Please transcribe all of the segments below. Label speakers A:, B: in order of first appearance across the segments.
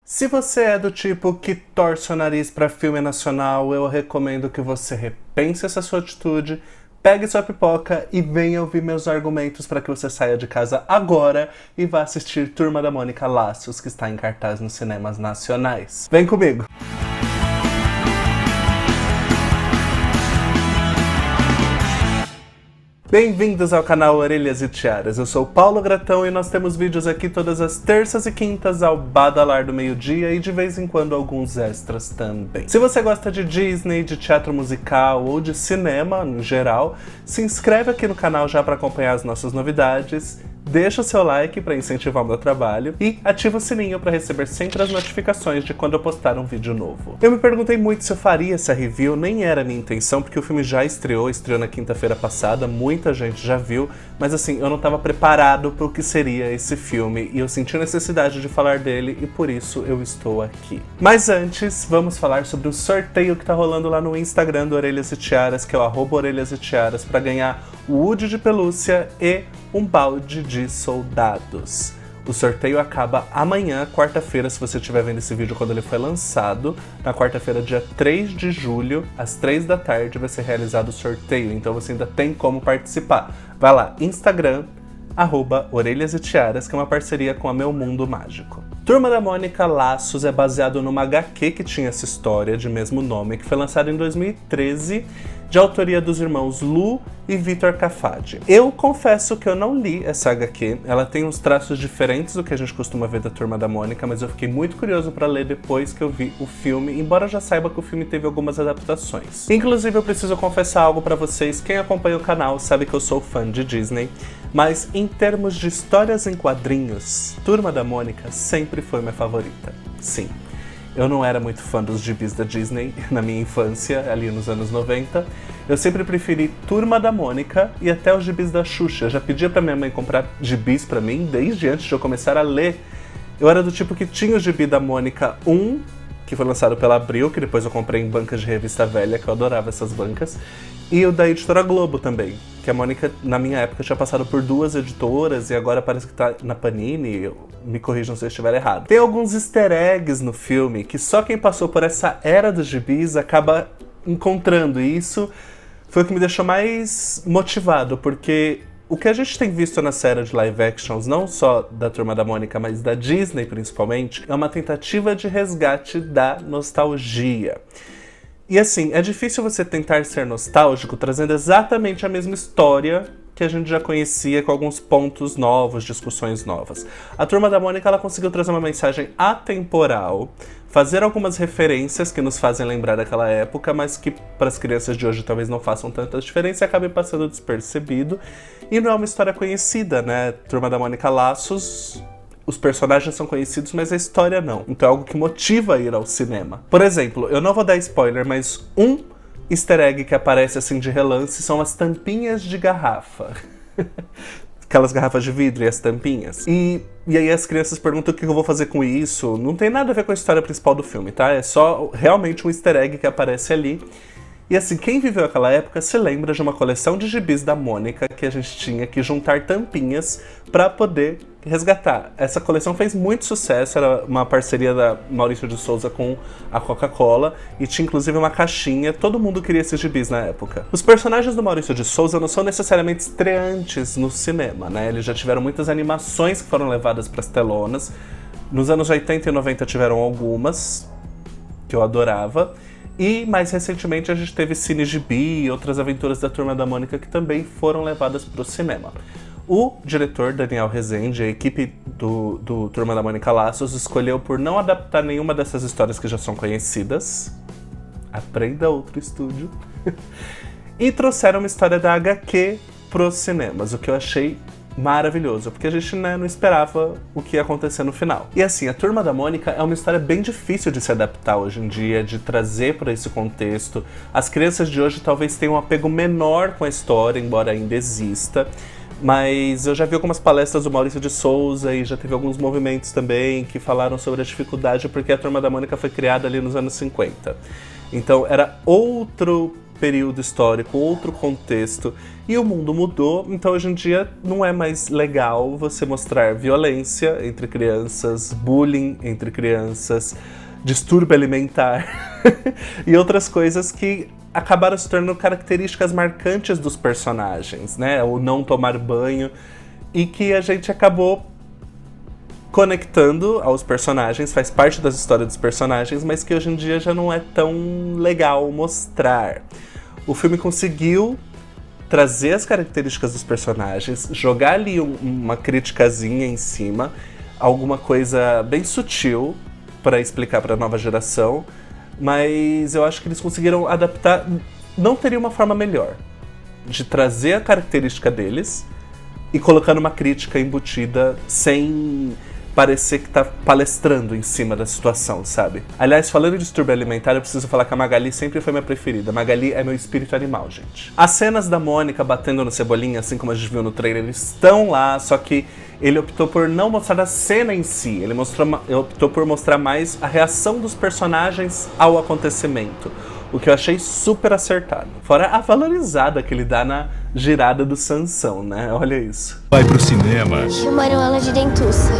A: Se você é do tipo que torce o nariz para filme nacional, eu recomendo que você repense essa sua atitude, pegue sua pipoca e venha ouvir meus argumentos para que você saia de casa agora e vá assistir Turma da Mônica Laços, que está em cartaz nos cinemas nacionais. Vem comigo! Bem-vindos ao canal Orelhas e Tiaras, eu sou o Paulo Gratão e nós temos vídeos aqui todas as terças e quintas ao badalar do meio-dia e de vez em quando alguns extras também. Se você gosta de Disney, de teatro musical ou de cinema no geral, se inscreve aqui no canal já para acompanhar as nossas novidades, deixa o seu like para incentivar o meu trabalho e ativa o sininho para receber sempre as notificações de quando eu postar um vídeo novo. Eu me perguntei muito se eu faria essa review, nem era a minha intenção, porque o filme já estreou na quinta-feira passada, muita gente já viu, mas assim, eu não estava preparado para o que seria esse filme e eu senti a necessidade de falar dele e por isso eu estou aqui. Mas antes, vamos falar sobre o sorteio que tá rolando lá no Instagram do Orelhas e Tiaras, que é o @orelhasetiaras, para ganhar o Woody de pelúcia e um balde de soldados. O sorteio acaba amanhã, quarta-feira, se você estiver vendo esse vídeo quando ele foi lançado. Na quarta-feira, dia 3 de julho, às 3 da tarde, vai ser realizado o sorteio, então você ainda tem como participar. Vai lá, Instagram, @orelhasetiaras, que é uma parceria com a Meu Mundo Mágico. Turma da Mônica Laços é baseado numa HQ que tinha essa história de mesmo nome, que foi lançada em 2013, de autoria dos irmãos Lu e Vitor Cafadi. Eu confesso que eu não li essa HQ, ela tem uns traços diferentes do que a gente costuma ver da Turma da Mônica, mas eu fiquei muito curioso para ler depois que eu vi o filme, embora eu já saiba que o filme teve algumas adaptações. Inclusive eu preciso confessar algo para vocês, quem acompanha o canal sabe que eu sou fã de Disney, mas em termos de histórias em quadrinhos, Turma da Mônica sempre foi minha favorita. Sim. Eu não era muito fã dos gibis da Disney na minha infância, ali nos anos 90. Eu sempre preferi Turma da Mônica e até os gibis da Xuxa. Eu já pedia pra minha mãe comprar gibis pra mim desde antes de eu começar a ler. Eu era do tipo que tinha o gibi da Mônica 1, que foi lançado pela Abril, que depois eu comprei em bancas de revista velha, que eu adorava essas bancas. E o da Editora Globo também, que a Mônica, na minha época, tinha passado por 2 editoras e agora parece que tá na Panini, me corrijam se eu estiver errado. Tem alguns easter eggs no filme que só quem passou por essa era dos gibis acaba encontrando, e isso foi o que me deixou mais motivado, porque o que a gente tem visto na série de live actions, não só da Turma da Mônica, mas da Disney principalmente, é uma tentativa de resgate da nostalgia. E assim, é difícil você tentar ser nostálgico trazendo exatamente a mesma história que a gente já conhecia, com alguns pontos novos, discussões novas. A Turma da Mônica, ela conseguiu trazer uma mensagem atemporal, fazer algumas referências que nos fazem lembrar daquela época, mas que para as crianças de hoje talvez não façam tanta diferença e acabem passando despercebido. E não é uma história conhecida, né? Turma da Mônica Laços, os personagens são conhecidos, mas a história não. Então é algo que motiva a ir ao cinema. Por exemplo, eu não vou dar spoiler, mas um easter egg que aparece assim de relance são as tampinhas de garrafa. Aquelas garrafas de vidro e as tampinhas. E aí as crianças perguntam o que eu vou fazer com isso. Não tem nada a ver com a história principal do filme, tá? É só realmente um easter egg que aparece ali. E assim, quem viveu aquela época se lembra de uma coleção de gibis da Mônica que a gente tinha que juntar tampinhas para poder resgatar. Essa coleção fez muito sucesso, era uma parceria da Maurício de Souza com a Coca-Cola e tinha inclusive uma caixinha, todo mundo queria esses gibis na época. Os personagens do Maurício de Souza não são necessariamente estreantes no cinema, né? Eles já tiveram muitas animações que foram levadas para as telonas. Nos anos 80 e 90 tiveram algumas, que eu adorava. E mais recentemente a gente teve Cine Gibi e outras aventuras da Turma da Mônica que também foram levadas para o cinema. O diretor Daniel Rezende, a equipe do Turma da Mônica Laços, escolheu por não adaptar nenhuma dessas histórias que já são conhecidas. Aprenda outro estúdio. E trouxeram uma história da HQ pros cinemas, o que eu achei maravilhoso, porque a gente, né, não esperava o que ia acontecer no final. E assim, a Turma da Mônica é uma história bem difícil de se adaptar hoje em dia, de trazer para esse contexto. As crianças de hoje talvez tenham um apego menor com a história, embora ainda exista. Mas eu já vi algumas palestras do Maurício de Souza e já teve alguns movimentos também que falaram sobre a dificuldade porque a Turma da Mônica foi criada ali nos anos 50. Então era outro período histórico, outro contexto, e o mundo mudou, então hoje em dia não é mais legal você mostrar violência entre crianças, bullying entre crianças, distúrbio alimentar e outras coisas que acabaram se tornando características marcantes dos personagens, né? O não tomar banho, e que a gente acabou conectando aos personagens, faz parte das histórias dos personagens, mas que hoje em dia já não é tão legal mostrar. O filme conseguiu trazer as características dos personagens, jogar ali uma criticazinha em cima, alguma coisa bem sutil para explicar para a nova geração, mas eu acho que eles conseguiram adaptar. Não teria uma forma melhor de trazer a característica deles e colocando uma crítica embutida sem parecer que tá palestrando em cima da situação, sabe? Aliás, falando de distúrbio alimentar, eu preciso falar que a Magali sempre foi minha preferida. A Magali é meu espírito animal, gente. As cenas da Mônica batendo no Cebolinha, assim como a gente viu no trailer, estão lá, só que ele optou por não mostrar a cena em si. Ele optou por mostrar mais a reação dos personagens ao acontecimento. O que eu achei super acertado. Fora a valorizada que ele dá na girada do Sansão, né? Olha isso.
B: Vai pro cinema.
C: Chamaram ela de dentuça.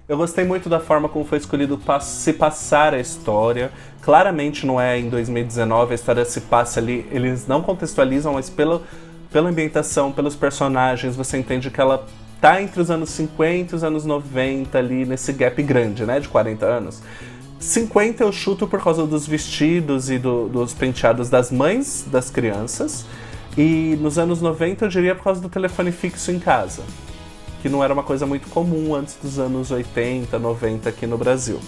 A: Eu gostei muito da forma como foi escolhido se passar a história. Claramente não é em 2019, a história se passa ali. Eles não contextualizam, mas pela ambientação, pelos personagens, você entende que ela tá entre os anos 50 e os anos 90 ali, nesse gap grande, né? De 40 anos. 50 eu chuto por causa dos vestidos e dos penteados das mães das crianças. E nos anos 90 eu diria por causa do telefone fixo em casa, que não era uma coisa muito comum antes dos anos 80, 90 aqui no Brasil.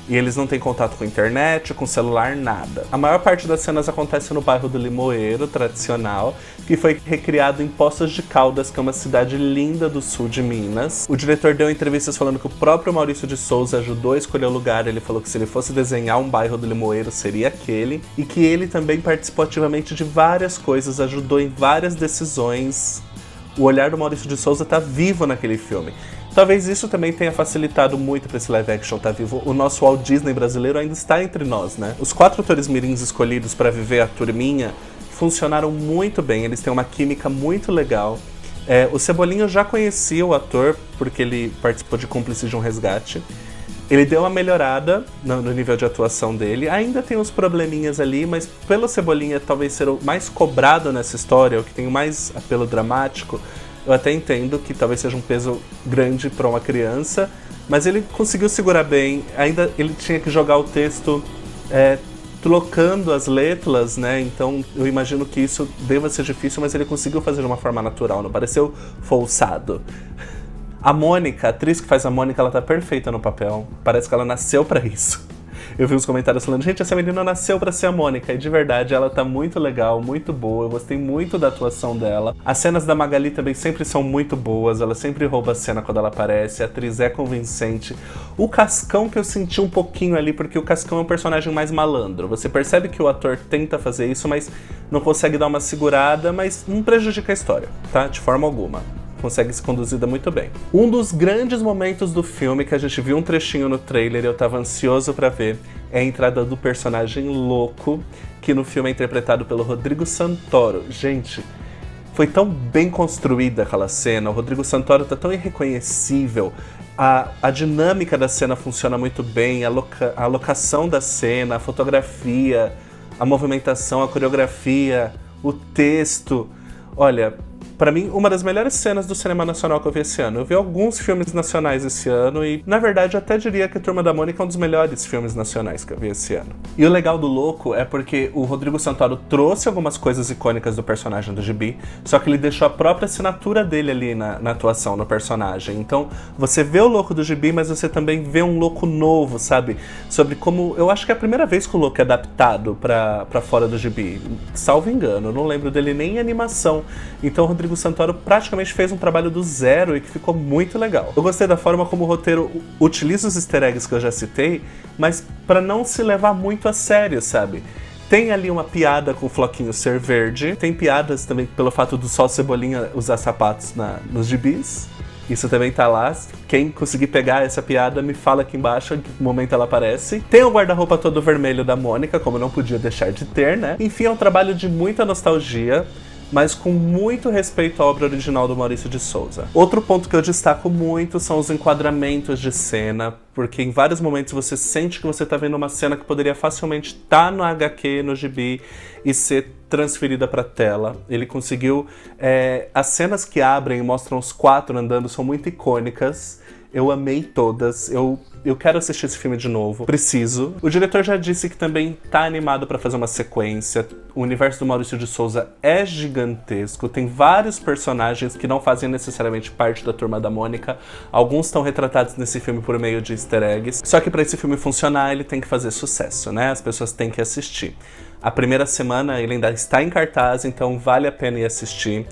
A: E eles não têm contato com internet, com celular, nada. A maior parte das cenas acontece no bairro do Limoeiro, tradicional, que foi recriado em Poços de Caldas, que é uma cidade linda do sul de Minas. O diretor deu entrevistas falando que o próprio Maurício de Souza ajudou a escolher o lugar. Ele falou que se ele fosse desenhar um bairro do Limoeiro, seria aquele. E que ele também participou ativamente de várias coisas, ajudou em várias decisões. O olhar do Maurício de Souza tá vivo naquele filme. Talvez isso também tenha facilitado muito para esse live action tá vivo. O nosso Walt Disney brasileiro ainda está entre nós, né? Os 4 atores mirins escolhidos para viver a turminha funcionaram muito bem, eles têm uma química muito legal. O Cebolinha eu já conhecia o ator, porque ele participou de Cúmplice de um Resgate. Ele deu uma melhorada no nível de atuação dele. Ainda tem uns probleminhas ali, mas pelo Cebolinha talvez ser o mais cobrado nessa história, o que tem mais apelo dramático, eu até entendo que talvez seja um peso grande para uma criança, mas ele conseguiu segurar bem. Ainda ele tinha que jogar o texto trocando as letras, né? Então eu imagino que isso deva ser difícil, mas ele conseguiu fazer de uma forma natural, não pareceu forçado. A Mônica, a atriz que faz a Mônica, ela tá perfeita no papel. Parece que ela nasceu pra isso. Eu vi uns comentários falando, gente, essa menina nasceu pra ser a Mônica. E de verdade, ela tá muito legal, muito boa. Eu gostei muito da atuação dela. As cenas da Magali também sempre são muito boas. Ela sempre rouba a cena quando ela aparece. A atriz é convincente. O Cascão que eu senti um pouquinho ali, porque o Cascão é um personagem mais malandro. Você percebe que o ator tenta fazer isso, mas não consegue dar uma segurada, mas não prejudica a história, tá? De forma alguma. Consegue ser conduzida muito bem. Um dos grandes momentos do filme, que a gente viu um trechinho no trailer e eu tava ansioso pra ver, é a entrada do personagem Louco, que no filme é interpretado pelo Rodrigo Santoro. Gente, foi tão bem construída aquela cena, o Rodrigo Santoro tá tão irreconhecível, a dinâmica da cena funciona muito bem, a locação da cena, a fotografia, a movimentação, a coreografia, o texto. Olha, pra mim, uma das melhores cenas do cinema nacional que eu vi esse ano. Eu vi alguns filmes nacionais esse ano e, na verdade, eu até diria que a Turma da Mônica é um dos melhores filmes nacionais que eu vi esse ano. E o legal do Louco é porque o Rodrigo Santoro trouxe algumas coisas icônicas do personagem do Gibi, só que ele deixou a própria assinatura dele ali na atuação, no personagem. Então, você vê o Louco do Gibi, mas você também vê um Louco novo, sabe? Sobre como... Eu acho que é a primeira vez que o Louco é adaptado pra fora do Gibi. Salvo engano, eu não lembro dele nem em animação. Então, o Rodrigo Santoro praticamente fez um trabalho do zero e que ficou muito legal. Eu gostei da forma como o roteiro utiliza os easter eggs que eu já citei, mas pra não se levar muito a sério, sabe? Tem ali uma piada com o Floquinho ser verde, tem piadas também pelo fato do Sol Cebolinha usar sapatos nos gibis. Isso também tá lá. Quem conseguir pegar essa piada, me fala aqui embaixo em que momento ela aparece. Tem o guarda-roupa todo vermelho da Mônica, como não podia deixar de ter, né? Enfim, é um trabalho de muita nostalgia, mas com muito respeito à obra original do Maurício de Souza. Outro ponto que eu destaco muito são os enquadramentos de cena, porque em vários momentos você sente que você tá vendo uma cena que poderia facilmente estar no HQ, no gibi, e ser transferida pra tela. Ele conseguiu... as cenas que abrem e mostram os 4 andando são muito icônicas. Eu amei todas. Eu quero assistir esse filme de novo. Preciso. O diretor já disse que também tá animado pra fazer uma sequência. O universo do Maurício de Souza é gigantesco. Tem vários personagens que não fazem necessariamente parte da Turma da Mônica. Alguns estão retratados nesse filme por meio de easter eggs. Só que pra esse filme funcionar, ele tem que fazer sucesso, né? As pessoas têm que assistir. A primeira semana ele ainda está em cartaz, então vale a pena ir assistir.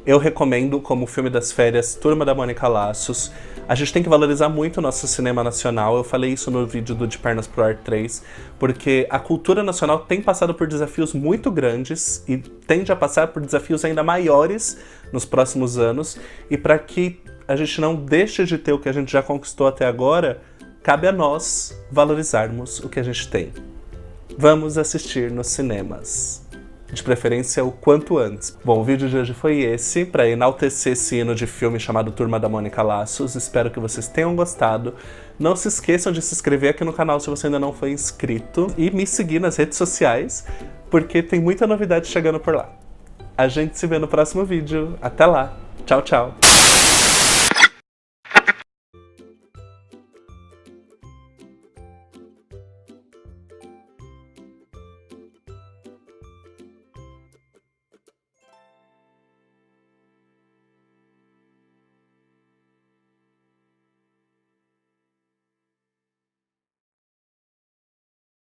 A: Eu recomendo como filme das férias Turma da Mônica Laços. A gente tem que valorizar muito o nosso cinema nacional. Eu falei isso no vídeo do De Pernas pro Ar 3, porque a cultura nacional tem passado por desafios muito grandes e tende a passar por desafios ainda maiores nos próximos anos. E para que a gente não deixe de ter o que a gente já conquistou até agora, cabe a nós valorizarmos o que a gente tem. Vamos assistir nos cinemas. De preferência o quanto antes. Bom, o vídeo de hoje foi esse, para enaltecer esse hino de filme chamado Turma da Mônica Laços. Espero que vocês tenham gostado. Não se esqueçam de se inscrever aqui no canal se você ainda não foi inscrito. E me seguir nas redes sociais, porque tem muita novidade chegando por lá. A gente se vê no próximo vídeo. Até lá. Tchau, tchau.